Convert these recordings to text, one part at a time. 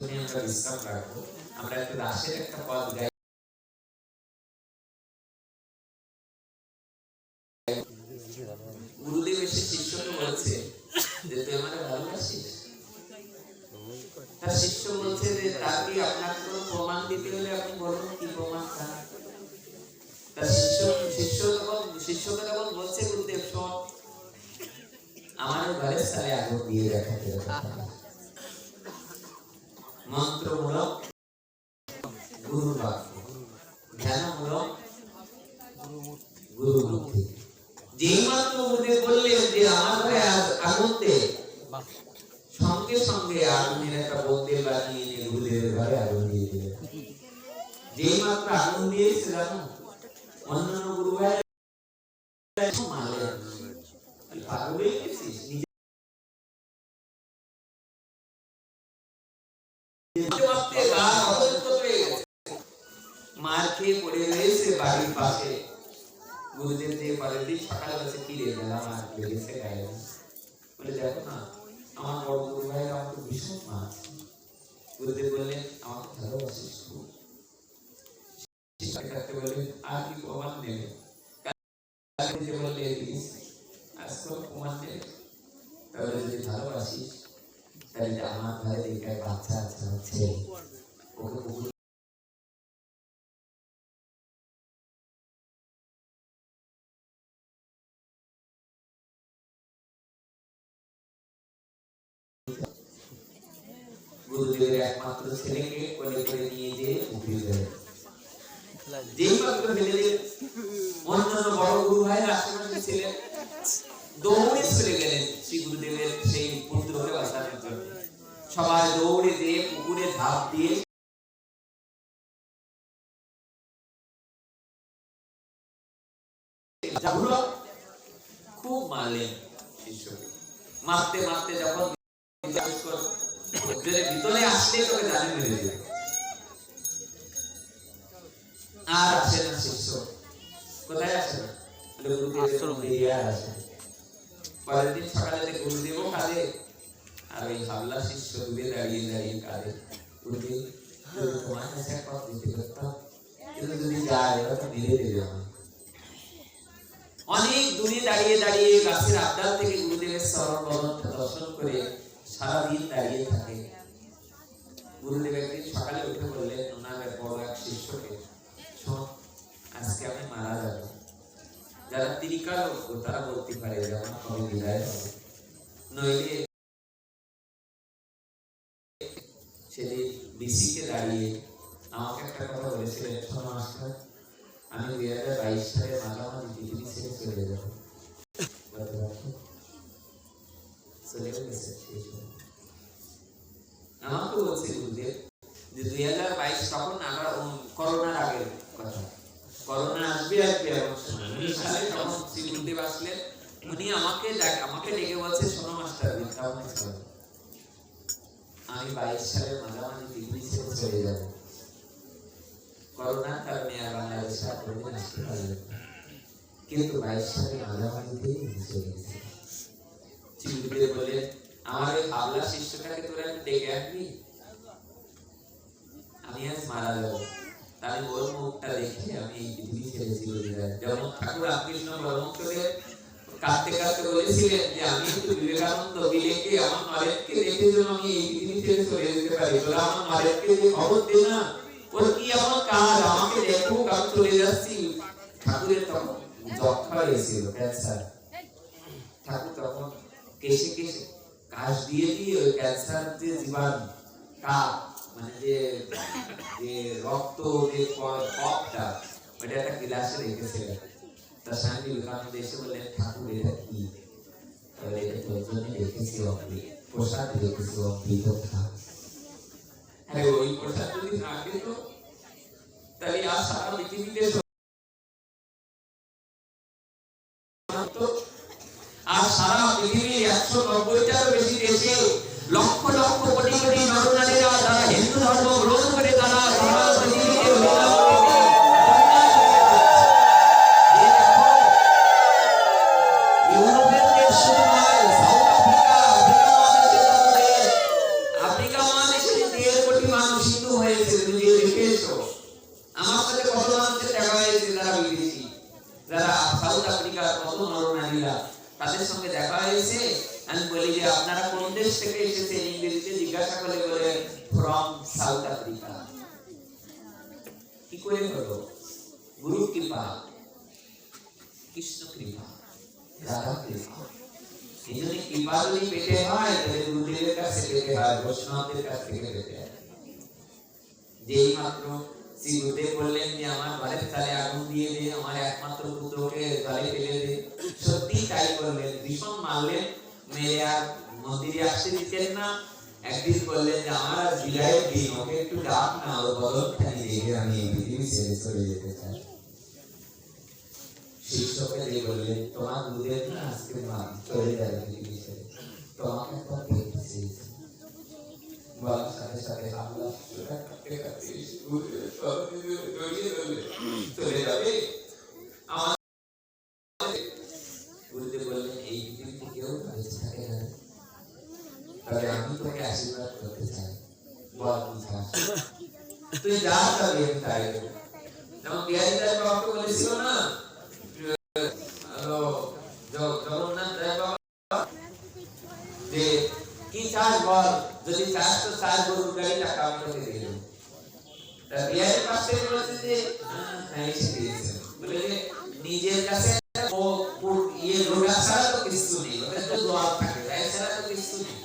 আমরা বিশ্রাম রাখবো। আমরা একটু রাশের একটা পদ গাই। গুরুদেব এসে শিষ্যকে বলছে যে তুই আমাকে ভালোবাসিস। তার শিষ্য বলছে যে তাকে আপনাকে কোনো প্রমাণ দিতে হলে আপনি বলুন কি প্রমাণ চান। তার শিষ্যকে তখন বলছে গুরুদেব শোন, আমার ঘরের সালে আগুন দিয়ে দেখাতে মন্ত্রমূলক গুরু বাক্য, ধ্যানমূলক গুরুমূর্তি। যেই মাত্র গুরুদেব বললেন যে আমার ঘরে আগুন দে, সঙ্গে সঙ্গে আগুনের একটা বোতল বানিয়ে নিয়ে গুরুদেবের ঘরে আগুন দিয়ে দিলেন। যেই মাত্র আগুন দিয়েছে জানো, অন্যান্য গুরু ভাই মারলেন, পাগল হয়ে গেছিস, মার খেয়ে পড়ে রয়েছে বাড়ির পাশে। গুরুদেব যে পরের দিন সকালে বলছে কি রে বেলা মার লেগেছে গায়ে, বলে দেখো না আমার বড় গুরু ভাই আমাকে ভীষণ মার। গুরুদেব বললেন আমাকে ভালোবাসিস খুব। শিক্ষার্থী বললেন আর কি প্রমাণ নেবে? বললে আজ কোনো প্রমাণ নেবে? তাহলে যদি ভালোবাসিস তাহলে আমার ঘরে একটা বাচ্চা আছে, ওকে গুরুদেবের একমাত্র ছেলেকে কোলে করে নিয়ে যেয়ে পুকুরে দেয়। যেই মাত্র ফেলে দিলেন, অন্যান্য বড় গুরু ভাইরা আশেপাশে ছিলেন, দৌড়ে চলে গেলেন শ্রী গুরুদেবের সেই পুত্রকে বাঁচানোর জন্য। সবাই দৌড়ে যেয়ে পুকুরে ঝাঁপ দিয়ে খুব মারলেন শিষ্যকে। মারতে মারতে যখন ভিতরে আসলে তোকে জানে মেরে দিল। আর আসে না শিষ্য, কোথায় আসে না? পরের দিন সকালে গুরুদেবও কাঁদে, আর ওই হাবলা শিষ্য দূরে দাঁড়িয়ে দাঁড়িয়ে কাঁদে। গুরুদেব তোমার কাছে এক কথা দিতে পারতাম, কিন্তু যদি যায় ওরা তো মেরে দেবে আমার। অনেক দূরে দাঁড়িয়ে দাঁড়িয়ে গাছের আড্ডাল থেকে গুরুদেবের চরণ বদনটা দর্শন করে সারাদিন দাঁড়িয়ে থাকে। গুরুদেব একদিন সকালে উঠে বললেন ওনার বড় এক শিষ্যকে, শোন আজকে আমি মারা যাব। যারা ত্রিকাল তারা বলতে পারে যে আমার কবে বিদায় হবে, নইলে সেদিন বিসিকে দাঁড়িয়ে আমাকে একটা কথা বলেছিলেন, শোনো মাস্টার আমি 2022 সালে মাঝামাঝি পৃথিবী ছেড়ে চলে যাব। চলে গেছে আমাকে বলছে গুরুদেব যে 2022 তখন আমরা করোনার আগের কথা, করোনা আসবে এমন সময়। 19 সালে যখন শ্রী গুরুদেব আসলেন, উনি আমাকে ডেকে বলছে শোনো মাস্টার বৃন্দাবনে চলো, আমি 22 সালের মাঝামাঝি পৃথিবী ছেড়ে চলে যাব। করোনার কারণে আর বাংলাদেশে কোনোদিন আসতে পারলেন না, কিন্তু 22 সালের মাঝামাঝিতেই চলে গেছে। শ্রী গুরুদেব বললেন আমার ওই হাবলা শিষ্যটাকে তোরা একটু ডেকে আনবি, আমি আজ মারা যাবো, তাহলে ওর মুখটা দেখে আমি এই পৃথিবী ছেড়ে চলে যাই। যেমন ঠাকুর রামকৃষ্ণ পরমহংসদেব কাঁদতে কাঁদতে বলেছিলেন যে আমি একটু বিবেকানন্দ বিলেকে আমার মারেতকে দেখে যেন আমি এই পৃথিবী ছেড়ে চলে যেতে পারি, তোরা আমার মারেতকে যে খবর দে না, ওর কি এমন কাজ, আমাকে দেখুক আমি চলে যাচ্ছি। ঠাকুরের তখন যক্ষা হয়েছিল, ক্যান্সার। ঠাকুর তখন কেশে কেশে কাশ দিয়ে দিয়ে ওই ক্যান্সার যে জীবাণু মানে যে রক্ত যে কপটা ওটা একটা গ্লাসে রেখেছিলেন। তার স্বামী বিবেকানন্দ এসে বললেন ঠাকুর এটা কি? তাহলে এটা তোর জন্য রেখেছি অমৃত, প্রসাদ রেখেছি অমৃত খা। আরে ওই প্রসাদ যদি না খেত তাহলে আর সারা পৃথিবীতে আর সারা পৃথিবীর 190টারও বেশি দেশে লক্ষ লক্ষ কোটি কোটি নরনারীরা যারা হিন্দু ধর্ম গ্রহণ করে তারা সারা পৃথিবীতে ইউরোপের দেশ শুধু নয়, সাউথ আফ্রিকা, আফ্রিকা মহাদেশের 1.5 কোটি কিছু হয়েছে তুমি যে দেখেছো, আমার সাথে কত মানুষের দেখা হয়েছে যারা বিদেশি, যারা সাউথ আফ্রিকার কত নরনারীরা, তাদের সঙ্গে দেখা হয়েছে। আমি বলি যে আপনারা কোন দেশ থেকে এসেছেন, ইংরেজিতে জিজ্ঞাসা করে বলে ফ্রম সাউথ আফ্রিকা। কি করে হলো? গুরু কৃপা, কৃষ্ণ কৃপা, রাধা কৃপা। এই জন্য কৃপা যদি পেতে হয় তাহলে গুরুদেবের কাছে পেতে হয়, বৈষ্ণবদের কাছ থেকে পেতে হয়। যেই মাত্র শ্রী গুরুদেব বললেন যে আমার ঘরের চালে আগুন দিয়ে দে, আমার একমাত্র পুত্রকে জলে ফেলে দে, সত্যি তাই করলেন। ভীষণ মারলেন, মেরে আর মন্দিরে আসতে দিতেন না। একদিন বললেন যে আমার আজ বিদায়ের দিন, ওকে একটু ডাক না, ওর বদলখানি দেখে আমি এই পৃথিবী ছেড়ে চলে যেতে চাই। শিষ্যকে দিয়ে বললেন তোমার গুরুদেব না আজকে চলে যাবে পৃথিবী ছেড়ে, তোমাকে একবার দেখতে চেয়েছি। বলার সাথে সাথে আল্লাহ চলে যাবে। আমার গুরুদেব বললেন এই পৃথিবীতে কেউ বেঁচে থাকে না, তবে আমি তোকে আশীর্বাদ করতে চাই। বল কি চাস? তুই যা চাবি আমি তাই দেবো। যেমন বিহারীদাস বাবাকে বলেছিল না, জগন্নাথ রায় বাবা যে কি চাস বল, যদি চাস তো 4 গরুর গাড়ি টাকা আমি তোকে দিয়ে দেবো। বিহারী পাশে বলেছে যে হ্যাঁ এসে দিয়েছে, বলে যে নিজের কাছে ও ইয়ে রোগা ছাড়া তো কিছু নেই, ওটা তো দোয়া থাকে, তাই ছাড়া তো কিছু নেই।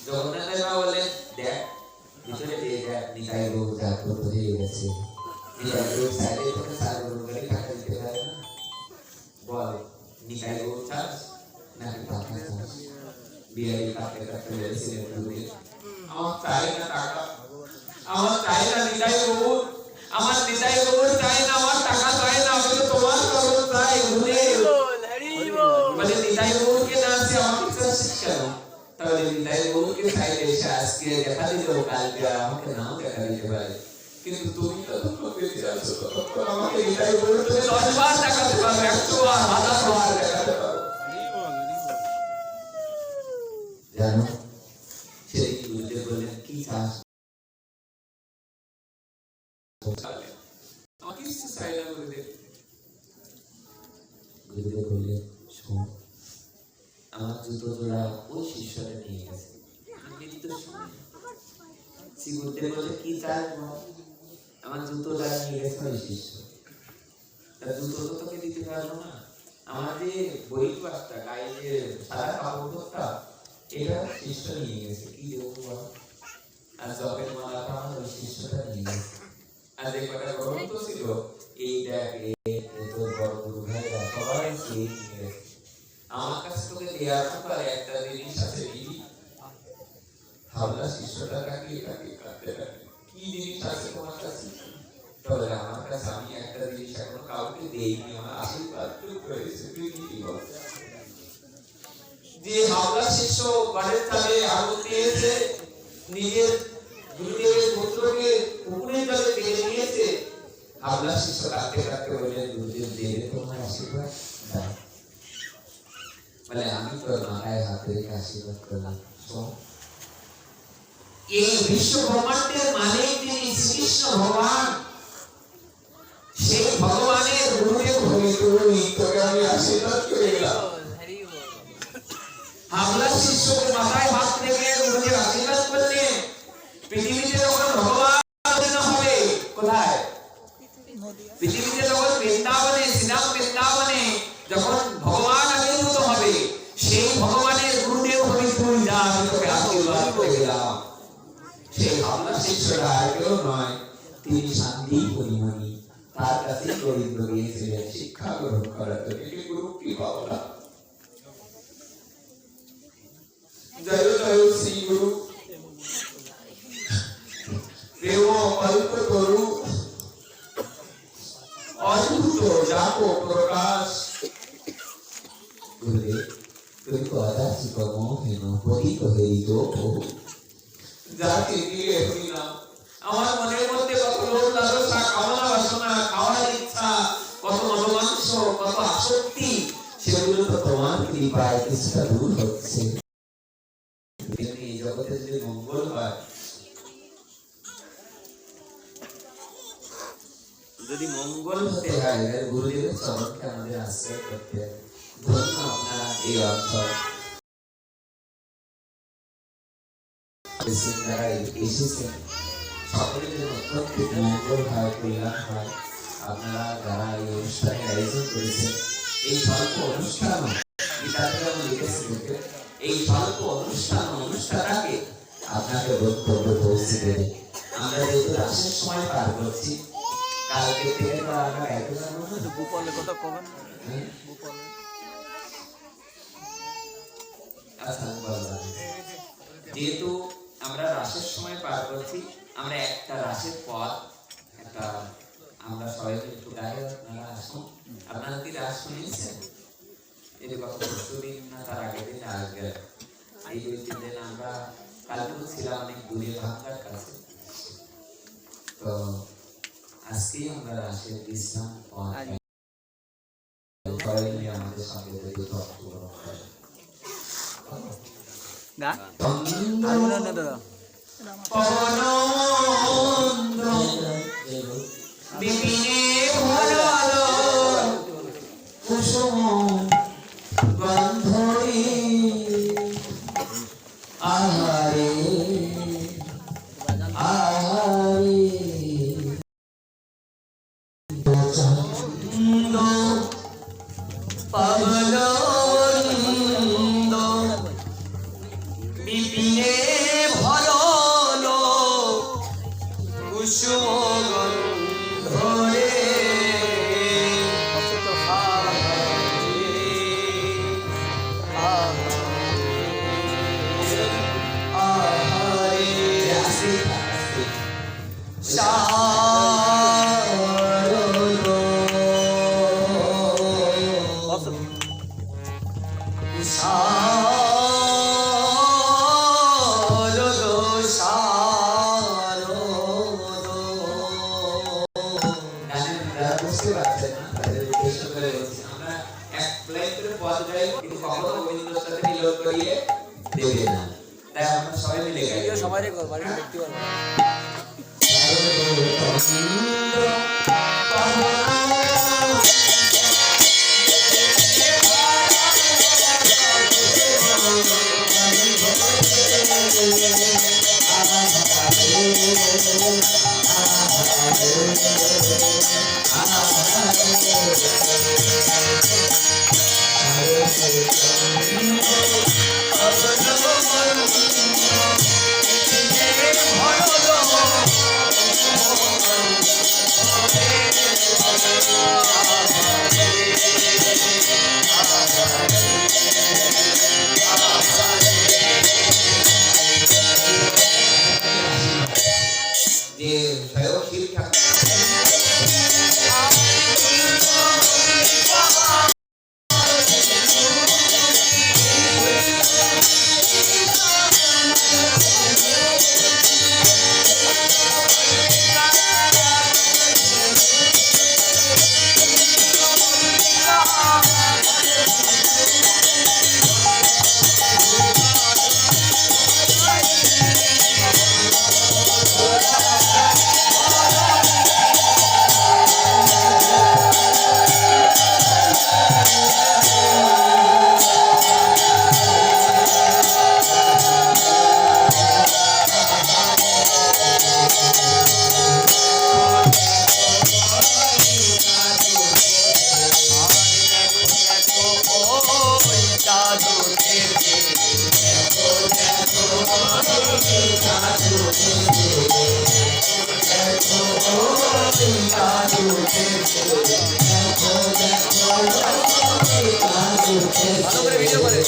জগন্নাথ রায় বাবা বললেন দেখ ভিতরে দিয়ে দেখ নিতাই গরু যা করতে হয়ে গেছে, নিতাই গরু চাইলে তোকে 4 গরুর গাড়ি টাকা দিতে পারে না। বল নিতাই গরু চাস নাকি টাকা চাস? বিহারী কাঁদতে কাঁদতে বলেছিলেন গুরুদেব আমার চাই না টাকা, আমার চাই না নিতাই গরু, আমার নিতাই গরু চাই না, আমার টাকা চাই না, আমি তো তোমার চরণ চাই গুরুদেব। বলে নিতাই গরুকে না আছে আমাকে চাচ্ছিস কেন? তাহলে নিতাই গরুকে চাইলে সে আজকে দেখা দিত, কালকে আমাকে নাও দেখা দিতে পারে, কিন্তু তুমি ততক্ষণ বেঁচে আছো, ততক্ষণ আমাকে নিতাই গরু তুমি 10 বার দেখাতে পারো, 100 বার, 1000 বার দেখাতে পারো। জানো সেই গুরুদেব বললেন কি চাস? আমাকে কিছু চাই না গুরুদেব। গুরুদেব বললেন শোন, আমার জুতো জোড়া ওই শিষ্যটা নিয়ে গেছে, মৃত্যুর সময়। শ্রী গুরুদেব বলে কি চাস বল? আমার জুতো জোড়া নিয়ে গেছে ওই শিষ্য, তার জুতো তো তোকে দিতে পারবো না। আমার যে বই পাঁচটা গায়ে যে সারা কাপড়টা এটা শিষ্য নিয়ে গেছে, কি দেবো বল? আর জপের মালাটা আমার ওই শিষ্যটা নিয়ে গেছে। আর যে কটা গ্রন্থ ছিল এই দেখ তোর বড় গুরু ভাইরা সবাই সেই নিয়ে গেছে। আমার কাছে তোকে দেওয়ার মতো একটা জিনিস আছে দিদি। হাওড়া শিষ্যটা কাটিয়ে কাটিয়ে কাটতে কাটে কি জিনিস আছে তোমার কাছে? তবে আমার কাছে আমি একটা জিনিস এখনো কাউকে দেইনি, আমার আশীর্বাদ হয়েছে। তুই কি বল? যে হাওড়া শিষ্য বাড়ির তালে আগুন দিয়েছে, নিজের গুরুদেবের পুত্রকে পুকুরের জলে ফেলে দিয়েছে, হাওড়া শিষ্য কাঁদতে কাঁদতে বললেন গুরুদেব দেবে তোমার আশীর্বাদ দাও। বলে আমি তোর মাথায় হাত রেখে আশীর্বাদ করলাম। এই বিশ্ব ব্রহ্মাণ্ডের মালিক যিনি শ্রীকৃষ্ণ ভগবান, সেই ভগবানের গুরুদেব হয়ে তুমি তোকে আমি আশীর্বাদ করে গেলাম। হাওড়া শিষ্যকে মাথায় হাত রেখে গুরুদেব আশীর্বাদ করলেন। পৃথিবীতে যখন ভগবান হবে কোথায়? পৃথিবীতে যখন বৃন্দাবনে, শ্রীরাম বৃন্দাবনে যখন ভগবান আবির্ভূত হবে, সেই ভগবানের গুরুদেব হবে তুই, যা আমি তোকে আশীর্বাদ করে গেলাম। সেই হাওড়া শিষ্যরা আর কেউ নয়, তিনি শান্তি পরিমণি, তার কাছে গোবিন্দ গিয়েছিলেন শিক্ষা গ্রহণ করার জন্য। গুরু কি বাবা, জয় জয় শ্রী গুরু প্রেম কল্প তরু অদ্ভুত জাপো প্রকাশ। গুরুদেব তুমি কদাচি কমোহেন পতিত হইত যাকে দিয়ে হইলাম। আমার মনের মধ্যে কত লোভ লালসা, কামনা বাসনা, খাওয়ার ইচ্ছা, কত মনোমাংস, কত আসক্তি, সেগুলো তো তোমার কৃপায় কিছুটা দূর হচ্ছে। জগতে যদি মঙ্গল হয় যদি মঙ্গল হতে হয় গুরুদেবের চরণকে আমাদের আশ্রয় করতে হবে। ধন্য আপনারা এই অঞ্চল যারা এসেছেন, সকলের জন্য প্রত্যেক মঙ্গল হয়, কল্যাণ হয়। আপনারা যারা এই অনুষ্ঠানের আয়োজন করেছেন, এই স্বল্প অনুষ্ঠান এই স্বল্প অনুষ্ঠানটাকে আপনাকে বক্তব্য পৌঁছে দেবে। আমরা যেহেতু রাসের সময় পার করছি, কালকে থেকে তো আমরা গাইতে যাবো না। গোপালের কথা কবেন? যেহেতু আমরা রাসের সময় পার করছি, আমরা একটা রাসের পর একটা আমরা সবাই একটু গাই। আপনারা আসুন। আপনারা কি রাস শুনেছেন? এর গত পরশুদিন না তার আগের দিন আসবে। এই 2-3 দিন আমরা কালকে ছিলাম অনেক দূরে ভাঙ্গার কাছে, তো আজকেই আমরা রাসের বিশ্রাম সবাই মিলে আমাদের সঙ্গে সবাই দেখতে পারবো। ভালো করে ভিডিও করে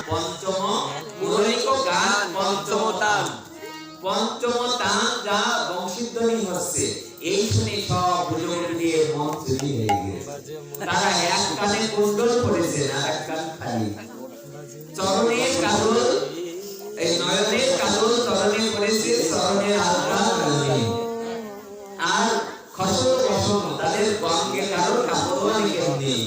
পঞ্চম মুরলিক গান পঞ্চম তান, পঞ্চম তান যা বংশীধ্বনি হচ্ছে, এই শুনে সব বুজুর্গ দিয়ে মন চুরি হয়ে গেছে। তারা এক কানে কুণ্ডল পড়েছে আর এক কান খালি। চরণের কাজল, এই নয়নের কাজল চরণে পড়েছে, চরণের আলতা নয়নে। আর খসল বসন তাদের গঙ্গে কারো কাপড় অনেকের নেই।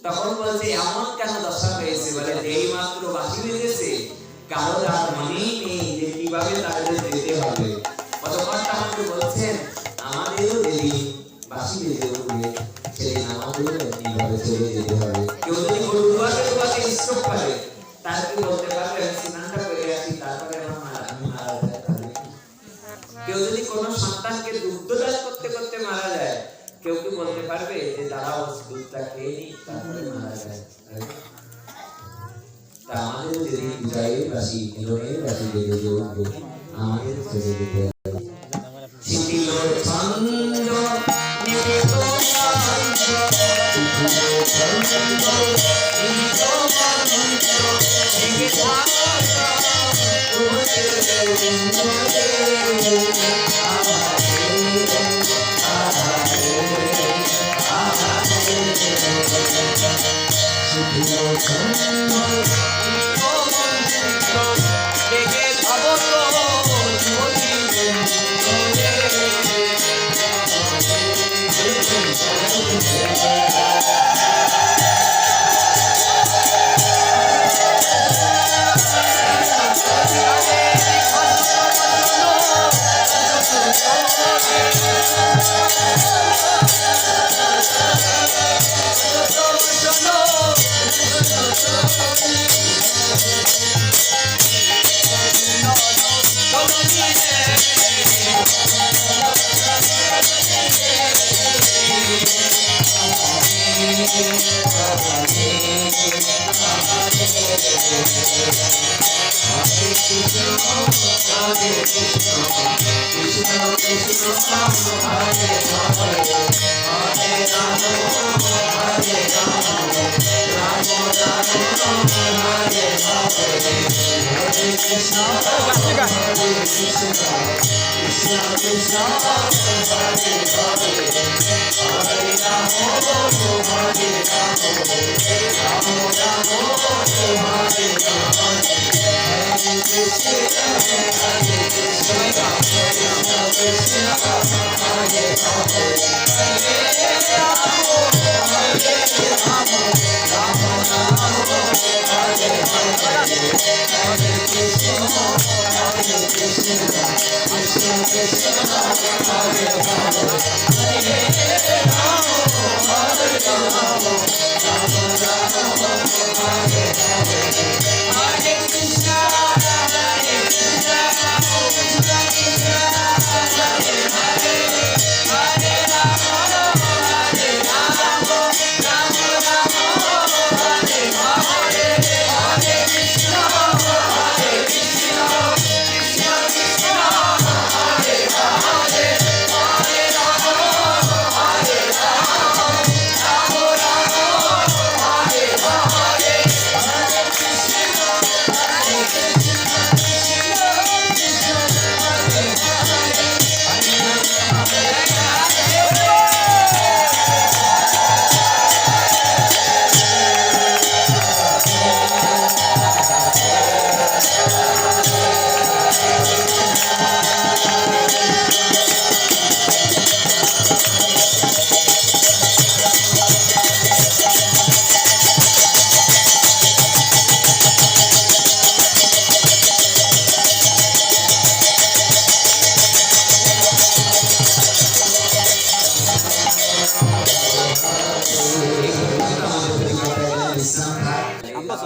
তখন বলছে এমন কেন দশা হয়েছে? বলে এই মাত্র বাঁশি বেজেছে, কারো আর মনেই নেই যে কিভাবে তাদের যেতে হবে। পদকর্তা আমাকে বলছেন আমাদেরও যেদিন বাঁশি বেজে উঠবে সেদিন আমাদেরও এইভাবে চলে যেতে হবে। কেউ যদি গরু দুয়াতে দুয়াতে স্ট্রোক করে, তার কি বলতে পারবে আমি স্নানটা করে আসি তারপরে আমি মারা যায়? কেউ যদি কোনো সন্তানকে দুগ্ধদান করতে করতে মারা যায়, কেউ কি বলতে পারবে যে দাঁড়াও দুধটা খেয়ে নি তারপরে মারা যায়? তা আমাদের যদি বিজয়ের বাসি মিলনের বাসি বেজে যে উঠবে, আমাদের চলে যেতে হবে। শিথিল ছন্দ নিবিত ছন্দ, নিবিত ছন্দ, নিবিত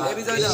এই বিজয়টা